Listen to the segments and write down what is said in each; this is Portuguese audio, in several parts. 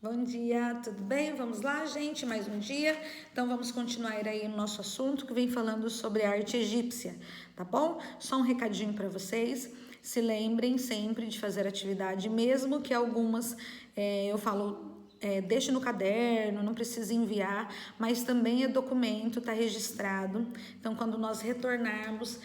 Bom dia, tudo bem? Vamos lá, gente, mais um dia. Então vamos continuar aí no nosso assunto que vem falando sobre a arte egípcia, tá bom? Só um recadinho para vocês. Se lembrem sempre de fazer atividade, mesmo que algumas eu falo deixe no caderno, não precisa enviar, mas também é documento, está registrado. Então, quando nós retornarmos,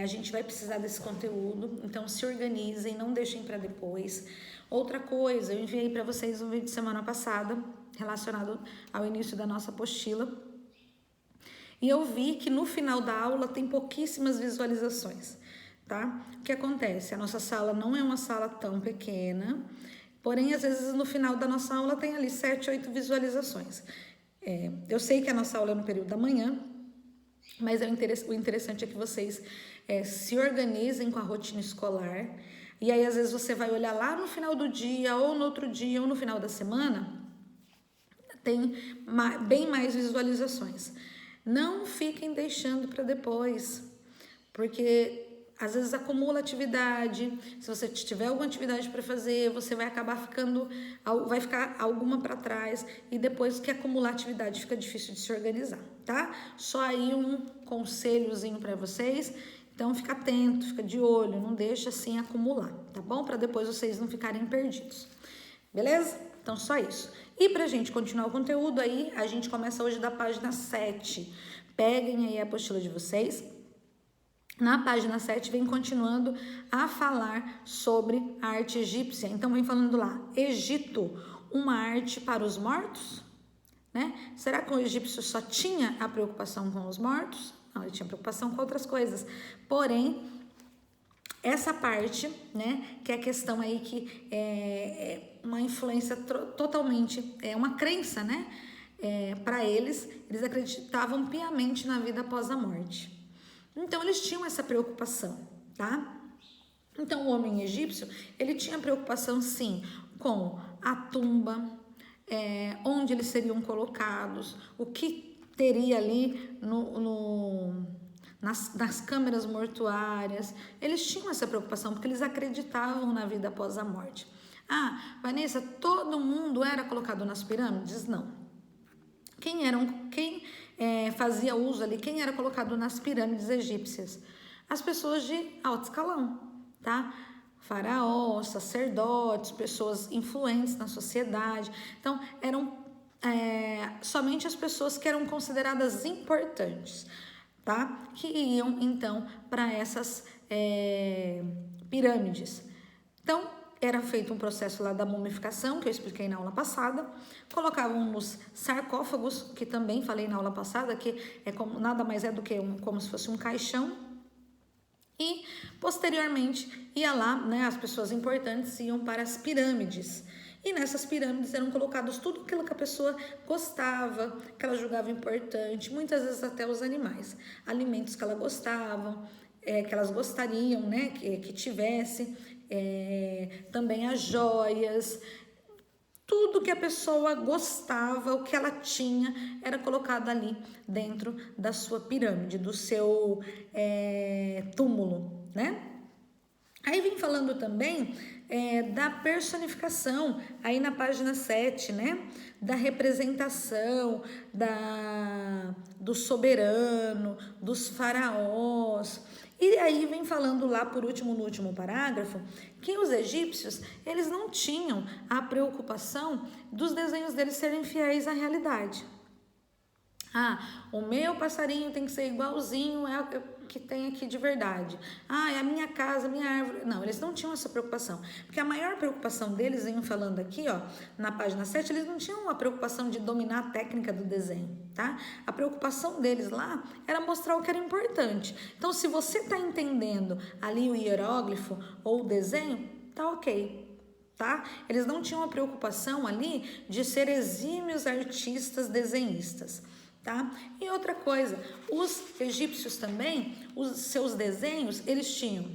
a gente vai precisar desse conteúdo. Então, se organizem, não deixem para depois. Outra coisa, eu enviei para vocês um vídeo semana passada, relacionado ao início da nossa apostila. E eu vi que no final da aula tem pouquíssimas visualizações, tá? O que acontece? A nossa sala não é uma sala tão pequena, porém, às vezes, no final da nossa aula tem ali 7, 8 visualizações. Eu sei que a nossa aula é no período da manhã, mas o interessante é que vocês se organizem com a rotina escolar. E aí, às vezes, você vai olhar lá no final do dia, ou no outro dia, ou no final da semana, tem bem mais visualizações. Não fiquem deixando para depois, porque às vezes acumula atividade. Se você tiver alguma atividade para fazer, você vai acabar vai ficar alguma para trás, e depois que acumular atividade fica difícil de se organizar, tá? Só aí um conselhozinho para vocês. Então fica atento, fica de olho, não deixa assim acumular, tá bom? Para depois vocês não ficarem perdidos, beleza? Então só isso. E pra gente continuar o conteúdo aí, a gente começa hoje da página 7. Peguem aí a apostila de vocês. Na página 7 vem continuando a falar sobre a arte egípcia. Então vem falando lá, Egito, uma arte para os mortos? Né? Será que o egípcio só tinha a preocupação com os mortos? Não, ele tinha preocupação com outras coisas. Porém, essa parte, né, que é a questão aí que é uma influência totalmente, é uma crença, né? Para eles acreditavam piamente na vida após a morte. Então, eles tinham essa preocupação, tá? Então, o homem egípcio, ele tinha preocupação, sim, com a tumba, onde eles seriam colocados, o que teria ali nas câmeras mortuárias. Eles tinham essa preocupação, porque eles acreditavam na vida após a morte. Ah, Vanessa, todo mundo era colocado nas pirâmides? Não. Quem fazia uso ali, quem era colocado nas pirâmides egípcias? As pessoas de alto escalão, tá? Faraós, sacerdotes, pessoas influentes na sociedade. Então, eram somente as pessoas que eram consideradas importantes, tá? Que iam, então, para essas pirâmides. Então, era feito um processo lá da mumificação, que eu expliquei na aula passada. Colocavam nos sarcófagos, que também falei na aula passada, que nada mais é do que como se fosse um caixão. E, posteriormente, ia lá, né, as pessoas importantes iam para as pirâmides. E nessas pirâmides eram colocados tudo aquilo que a pessoa gostava, que ela julgava importante, muitas vezes até os animais. Alimentos que ela gostava, que elas gostariam, né, que tivesse. Também as joias, tudo que a pessoa gostava, o que ela tinha, era colocado ali dentro da sua pirâmide, do seu túmulo, né? Aí vem falando também da personificação, aí na página 7, né? Da representação do soberano, dos faraós. E aí vem falando lá por último, no último parágrafo, que os egípcios, eles não tinham a preocupação dos desenhos deles serem fiéis à realidade. Ah, o meu passarinho tem que ser igualzinho ao que tem aqui de verdade. Ah, é a minha casa, a minha árvore. Não, eles não tinham essa preocupação. Porque a maior preocupação deles, venho falando aqui, ó, na página 7, eles não tinham a preocupação de dominar a técnica do desenho, tá? A preocupação deles lá era mostrar o que era importante. Então, se você está entendendo ali o hieróglifo ou o desenho, tá ok. Tá? Eles não tinham a preocupação ali de ser exímios artistas desenhistas. Tá? E outra coisa, os egípcios também, os seus desenhos, eles tinham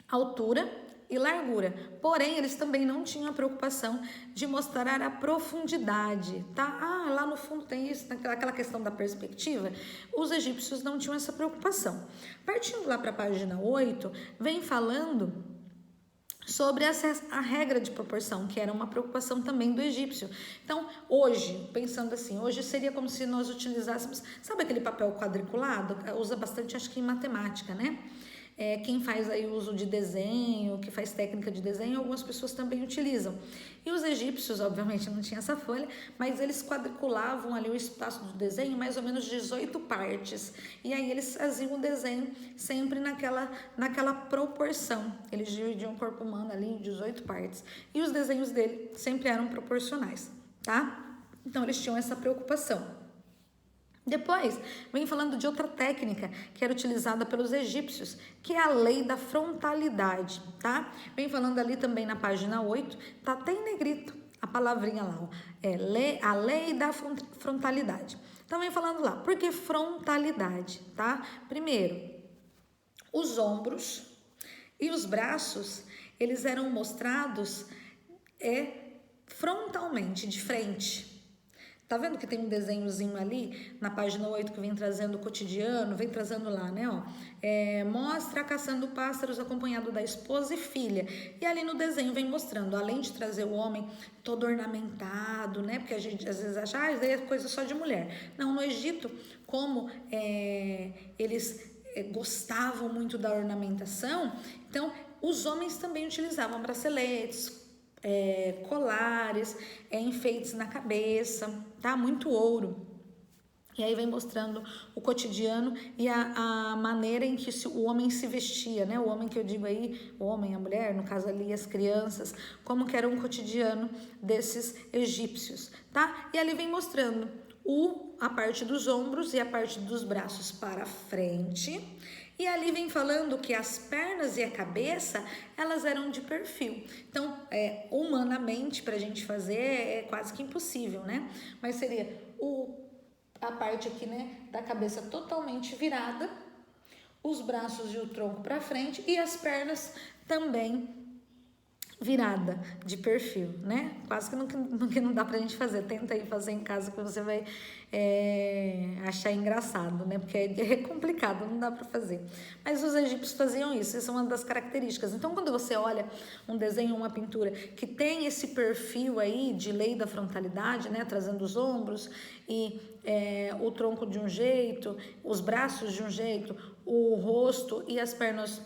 altura e largura, porém eles também não tinham a preocupação de mostrar a profundidade, tá? Ah, lá no fundo tem isso, aquela questão da perspectiva. Os egípcios não tinham essa preocupação. Partindo lá para a página 8, vem falando sobre a regra de proporção, que era uma preocupação também do egípcio. Então, hoje, pensando assim, hoje seria como se nós utilizássemos, sabe aquele papel quadriculado? Usa bastante, acho que em matemática, né? Quem faz aí uso de desenho, que faz técnica de desenho, algumas pessoas também utilizam. E os egípcios, obviamente, não tinha essa folha, mas eles quadriculavam ali o espaço do desenho, mais ou menos 18 partes. E aí eles faziam o desenho sempre naquela proporção. Eles dividiam o corpo humano ali em 18 partes. E os desenhos dele sempre eram proporcionais, tá? Então eles tinham essa preocupação. Depois, vem falando de outra técnica que era utilizada pelos egípcios, que é a lei da frontalidade, tá? Vem falando ali também na página 8, tá até em negrito a palavrinha lá, ó, a lei da frontalidade. Então, vem falando lá, por que frontalidade, tá? Primeiro, os ombros e os braços, eles eram mostrados frontalmente, de frente. Tá vendo que tem um desenhozinho ali na página 8 que vem trazendo o cotidiano, vem trazendo lá, né, ó. Mostra caçando pássaros acompanhado da esposa e filha. E ali no desenho vem mostrando, além de trazer o homem todo ornamentado, né, porque a gente às vezes acha, isso aí é coisa só de mulher. Não, no Egito, como eles gostavam muito da ornamentação, então os homens também utilizavam braceletes, colares, enfeites na cabeça, tá? Muito ouro. E aí vem mostrando o cotidiano e a maneira em que o homem se vestia, né? O homem que eu digo aí, o homem, a mulher, no caso ali as crianças, como que era um cotidiano desses egípcios, tá? E ali vem mostrando a parte dos ombros e a parte dos braços para frente. E ali vem falando que as pernas e a cabeça, elas eram de perfil. Então, humanamente, para a gente fazer, é quase que impossível, né? Mas seria a parte aqui, né, da cabeça totalmente virada, os braços e o tronco para frente e as pernas também virada de perfil, né? Quase que não dá pra gente fazer. Tenta aí fazer em casa que você vai achar engraçado, né? Porque é complicado, não dá pra fazer. Mas os egípcios faziam isso, essa é uma das características. Então, quando você olha um desenho, uma pintura que tem esse perfil aí de lei da frontalidade, né? Trazendo os ombros e o tronco de um jeito, os braços de um jeito, o rosto e as pernas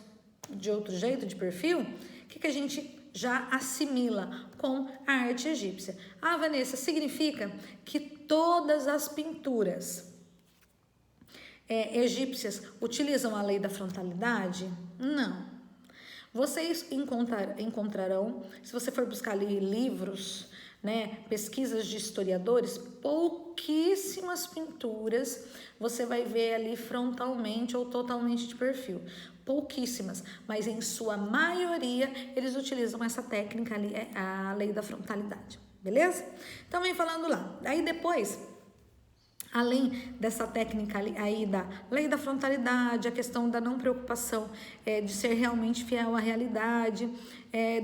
de outro jeito, de perfil, o que a gente já assimila com a arte egípcia? Ah, Vanessa, significa que todas as pinturas egípcias utilizam a lei da frontalidade? Não. Vocês encontrarão, se você for buscar ali livros, né, pesquisas de historiadores, pouquíssimas pinturas você vai ver ali frontalmente ou totalmente de perfil. Pouquíssimas, mas em sua maioria eles utilizam essa técnica ali, a lei da frontalidade, beleza? Então vem falando lá. Aí depois, além dessa técnica aí da lei da frontalidade, a questão da não preocupação de ser realmente fiel à realidade,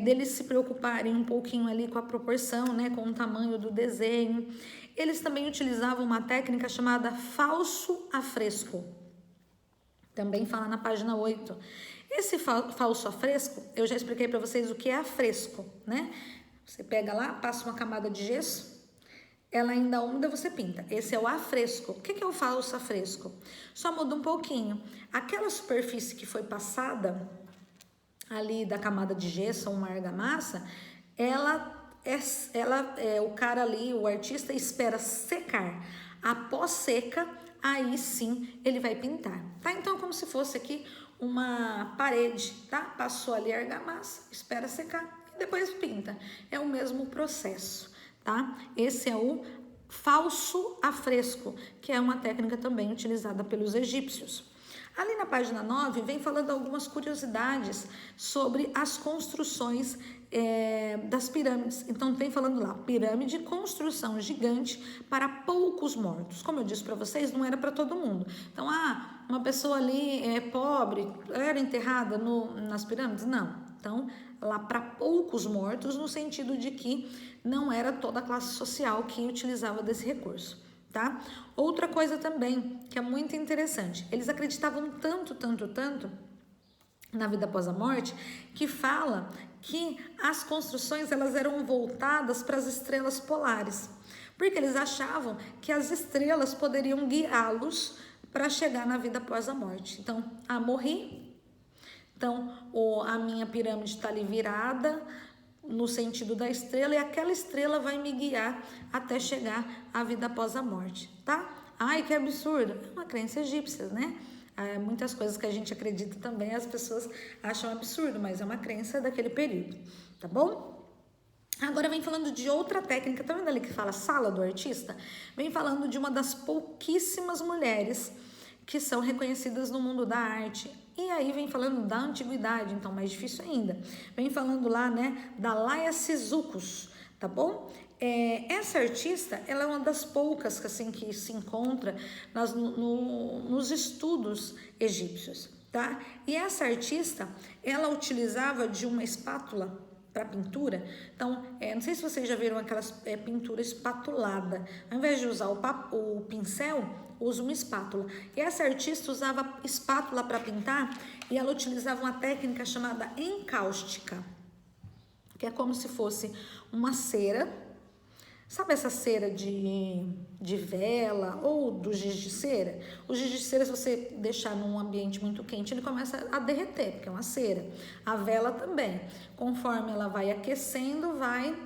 deles se preocuparem um pouquinho ali com a proporção, né, com o tamanho do desenho, eles também utilizavam uma técnica chamada falso afresco. Também fala na página 8. Esse falso afresco, eu já expliquei para vocês o que é afresco, né? Você pega lá, passa uma camada de gesso, ela ainda úmida, você pinta. Esse é o afresco. O que é o falso afresco? Só muda um pouquinho. Aquela superfície que foi passada ali da camada de gesso ou uma argamassa, o cara ali, o artista, espera secar. Após seca, aí sim ele vai pintar, tá? Então, como se fosse aqui uma parede, tá? Passou ali a argamassa, espera secar e depois pinta. É o mesmo processo, tá? Esse é o falso afresco, que é uma técnica também utilizada pelos egípcios. Ali na página 9, vem falando algumas curiosidades sobre as construções das pirâmides. Então, vem falando lá, pirâmide, construção gigante para poucos mortos. Como eu disse para vocês, não era para todo mundo. Então, uma pessoa ali pobre, era enterrada nas pirâmides? Não. Então, lá para poucos mortos, no sentido de que não era toda a classe social que utilizava desse recurso. Tá? Outra coisa também que é muito interessante, eles acreditavam tanto na vida após a morte, que fala que as construções elas eram voltadas para as estrelas polares, porque eles achavam que as estrelas poderiam guiá-los para chegar na vida após a morte. Então, morri, então a minha pirâmide está ali virada no sentido da estrela, e aquela estrela vai me guiar até chegar à vida após a morte, tá? Ai, que absurdo! É uma crença egípcia, né? Muitas coisas que a gente acredita também as pessoas acham absurdo, mas é uma crença daquele período, tá bom? Agora vem falando de outra técnica, tá vendo ali que fala sala do artista? Vem falando de uma das pouquíssimas mulheres que são reconhecidas no mundo da arte. E aí vem falando da antiguidade, então mais difícil ainda. Vem falando lá, né, da Laia Sisucus, tá bom? Essa artista, ela é uma das poucas que, assim, que se encontra nos estudos egípcios, tá? E essa artista, ela utilizava de uma espátula para pintura. Então, não sei se vocês já viram aquelas pintura espatulada. Ao invés de usar o pincel, usa uma espátula. E essa artista usava espátula para pintar, e ela utilizava uma técnica chamada encáustica, que é como se fosse uma cera. Sabe essa cera de vela ou do giz de cera? O giz de cera, se você deixar num ambiente muito quente, ele começa a derreter, porque é uma cera. A vela também. Conforme ela vai aquecendo, vai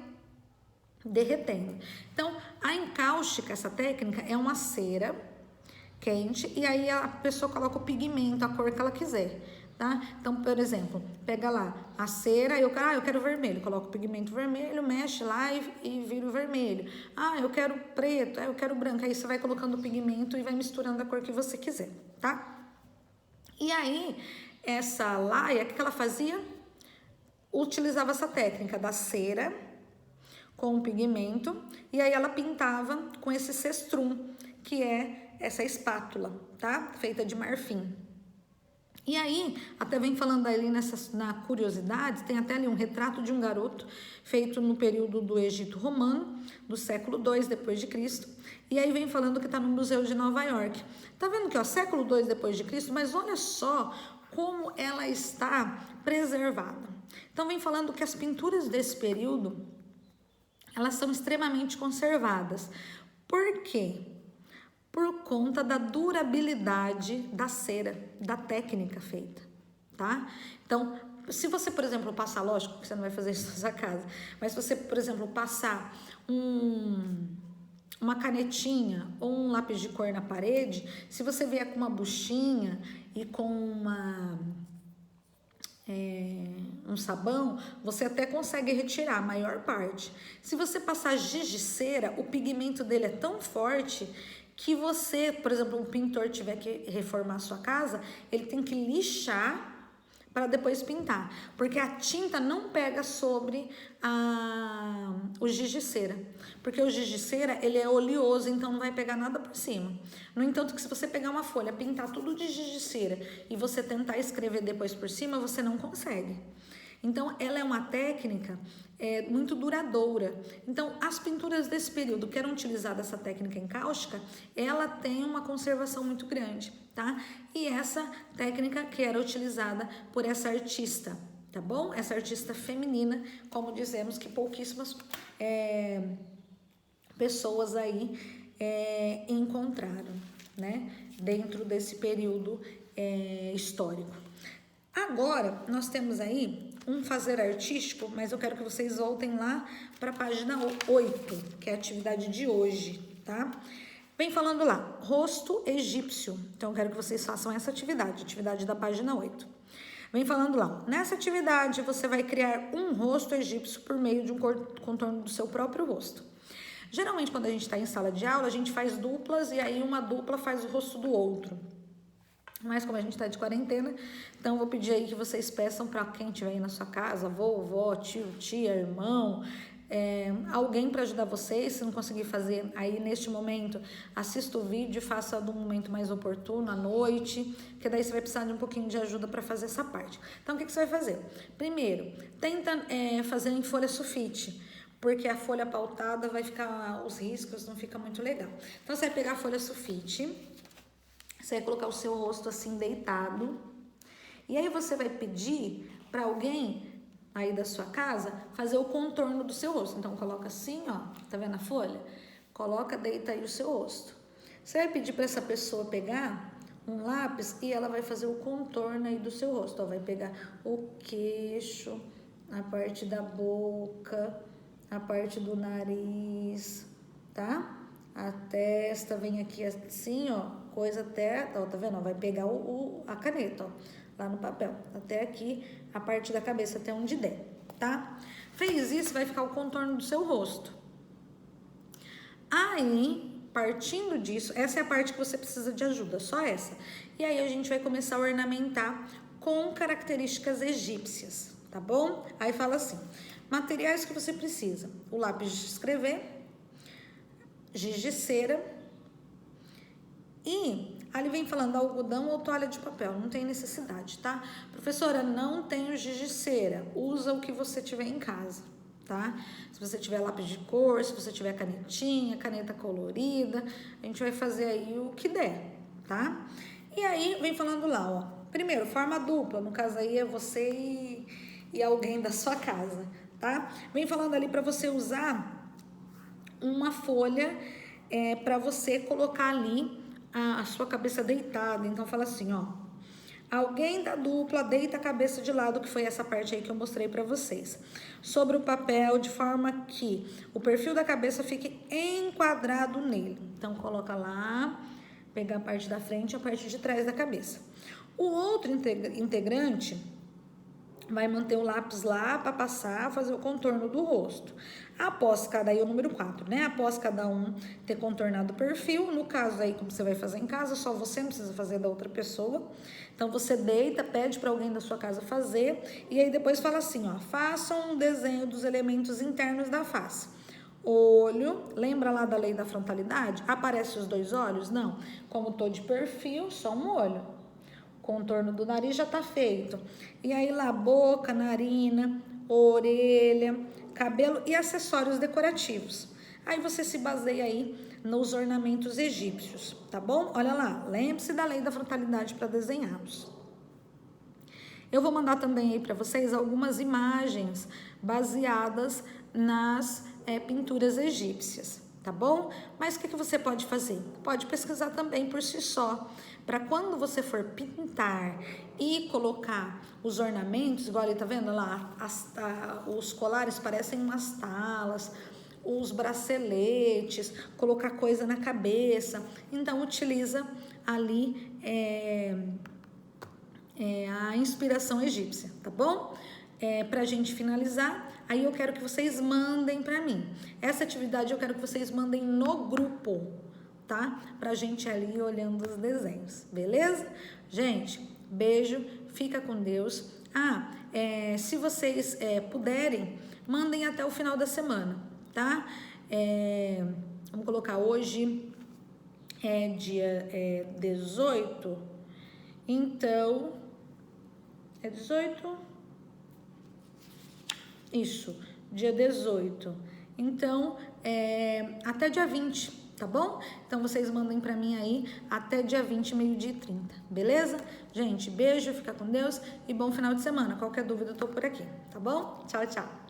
derretendo. Então, a encáustica, essa técnica, é uma cera quente, e aí a pessoa coloca o pigmento, a cor que ela quiser, tá? Então, por exemplo, pega lá a cera, eu quero vermelho, coloco o pigmento vermelho, mexe lá e vira o vermelho. Eu quero preto, eu quero branco. Aí você vai colocando o pigmento e vai misturando a cor que você quiser, tá? E aí, essa Laia, o que ela fazia? Utilizava essa técnica da cera com o pigmento, e aí ela pintava com esse cestrum, que é essa espátula, tá? Feita de marfim. E aí, até vem falando ali na curiosidade, tem até ali um retrato de um garoto feito no período do Egito Romano, do século II depois de Cristo. E aí vem falando que está no Museu de Nova York. Tá vendo que, século II depois de Cristo, mas olha só como ela está preservada. Então vem falando que as pinturas desse período, elas são extremamente conservadas. Por quê? Por conta da durabilidade da cera, da técnica feita, tá? Então, se você, por exemplo, passar, lógico que você não vai fazer isso na sua casa, mas se você, por exemplo, passar uma canetinha ou um lápis de cor na parede, se você vier com uma buchinha e com um sabão, você até consegue retirar a maior parte. Se você passar giz de cera, o pigmento dele é tão forte que você, por exemplo, um pintor tiver que reformar a sua casa, ele tem que lixar para depois pintar, porque a tinta não pega sobre o giz de cera, porque o giz de cera, ele é oleoso, então não vai pegar nada por cima. No entanto, que se você pegar uma folha, pintar tudo de giz de cera e você tentar escrever depois por cima, você não consegue. Então, ela é uma técnica muito duradoura. Então, as pinturas desse período que eram utilizadas essa técnica encáustica, ela tem uma conservação muito grande, tá? E essa técnica que era utilizada por essa artista, tá bom? Essa artista feminina, como dizemos que pouquíssimas pessoas aí encontraram, né? Dentro desse período histórico. Agora, nós temos aí um fazer artístico, mas eu quero que vocês voltem lá para a página 8, que é a atividade de hoje, tá? Vem falando lá, rosto egípcio. Então, eu quero que vocês façam essa atividade da página 8. Vem falando lá, nessa atividade você vai criar um rosto egípcio por meio de um contorno do seu próprio rosto. Geralmente, quando a gente está em sala de aula, a gente faz duplas e aí uma dupla faz o rosto do outro. Mas como a gente está de quarentena, então eu vou pedir aí que vocês peçam para quem estiver aí na sua casa, vovó, tio, tia, irmão, alguém para ajudar vocês. Se não conseguir fazer aí neste momento, assista o vídeo e faça de um momento mais oportuno, à noite, que daí você vai precisar de um pouquinho de ajuda para fazer essa parte. Então, o que você vai fazer? Primeiro, tenta fazer em folha sulfite, porque a folha pautada vai ficar, os riscos não fica muito legal. Então, você vai pegar a folha sulfite, você vai colocar o seu rosto assim deitado, e aí você vai pedir para alguém aí da sua casa, fazer o contorno do seu rosto. Então, coloca assim, ó, tá vendo a folha? Coloca, deita aí o seu rosto. Você vai pedir para essa pessoa pegar um lápis e ela vai fazer o contorno aí do seu rosto. Ó, vai pegar o queixo, a parte da boca, a parte do nariz, tá? A testa vem aqui assim, ó, coisa até, ó, tá vendo? Ó, vai pegar a caneta, ó, lá no papel, até aqui, a parte da cabeça, até onde der, tá? Fez isso, vai ficar o contorno do seu rosto. Aí, partindo disso, essa é a parte que você precisa de ajuda, só essa. E aí a gente vai começar a ornamentar com características egípcias, tá bom? Aí fala assim, materiais que você precisa, o lápis de escrever, giz de cera e ali vem falando algodão ou toalha de papel, não tem necessidade, tá? Professora, não tenho giz de cera, usa o que você tiver em casa, tá? Se você tiver lápis de cor, se você tiver canetinha, caneta colorida, a gente vai fazer aí o que der, tá? E aí vem falando lá, ó, primeiro, forma dupla, no caso aí é você e alguém da sua casa, tá? Vem falando ali para você usar uma folha para você colocar ali a sua cabeça deitada. Então fala assim, ó, alguém da dupla deita a cabeça de lado, que foi essa parte aí que eu mostrei para vocês, sobre o papel, de forma que o perfil da cabeça fique enquadrado nele. Então coloca lá, pega a parte da frente e a parte de trás da cabeça. O outro integrante vai manter o lápis lá para passar, fazer o contorno do rosto. Após cada, aí o número 4, né? Após cada um ter contornado o perfil, no caso aí, como você vai fazer em casa, só você, não precisa fazer da outra pessoa. Então, você deita, pede para alguém da sua casa fazer, e aí depois fala assim, ó, façam um desenho dos elementos internos da face. Olho, lembra lá da lei da frontalidade? Aparece os 2 olhos? Não. Como tô de perfil, só um olho. Contorno do nariz já tá feito. E aí lá, boca, narina, orelha, cabelo e acessórios decorativos. Aí você se baseia aí nos ornamentos egípcios, tá bom? Olha lá, lembre-se da lei da frontalidade para desenhá-los. Eu vou mandar também aí para vocês algumas imagens baseadas nas pinturas egípcias, tá bom? Mas o que você pode fazer? Pode pesquisar também por si só, para quando você for pintar e colocar os ornamentos, igual ali, tá vendo lá, os colares parecem umas talas, os braceletes, colocar coisa na cabeça, então utiliza ali a inspiração egípcia, tá bom? Pra gente finalizar, aí eu quero que vocês mandem pra mim. Essa atividade eu quero que vocês mandem no grupo, tá? Pra gente ali olhando os desenhos, beleza? Gente, beijo, fica com Deus. Se vocês puderem, mandem até o final da semana, tá? Vamos colocar hoje dia 18, então, 18? Isso, dia 18. Então, até dia 20, tá bom? Então, vocês mandem pra mim aí até dia 20, meio-dia e 30, beleza? Gente, beijo, fica com Deus e bom final de semana. Qualquer dúvida, eu tô por aqui, tá bom? Tchau, tchau.